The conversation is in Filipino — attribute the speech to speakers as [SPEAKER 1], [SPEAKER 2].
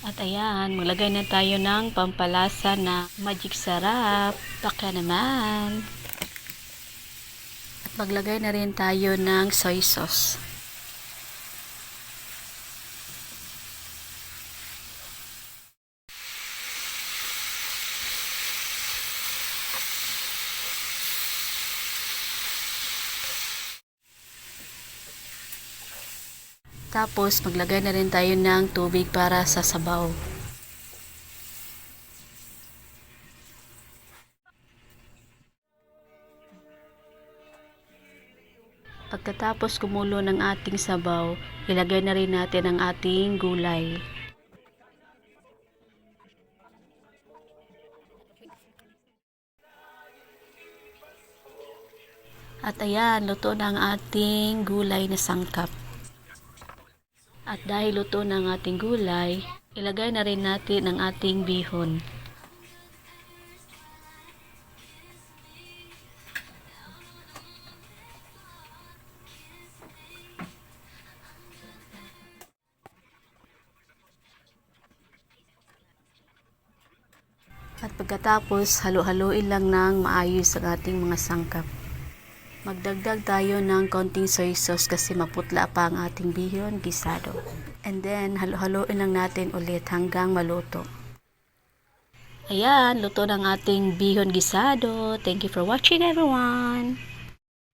[SPEAKER 1] At ayan, maglagay na tayo ng pampalasa na magic sarap. Baka naman. At maglagay na rin tayo ng soy sauce. Tapos, maglagay na rin tayo ng tubig para sa sabaw. Pagkatapos kumulo ng ating sabaw, ilagay na rin natin ang ating gulay. At ayan, luto na ang ating gulay na sangkap. At dahil luto na ang ating gulay, ilagay na rin natin ang ating bihon. At pagkatapos, halo-haloin lang ng maayos ang ating mga sangkap. Magdagdag tayo ng konting soy sauce kasi maputla pa ang ating bihon gisado. And then, halo-haloin lang natin ulit hanggang maluto. Ayan, luto ng ating bihon gisado. Thank you for watching everyone!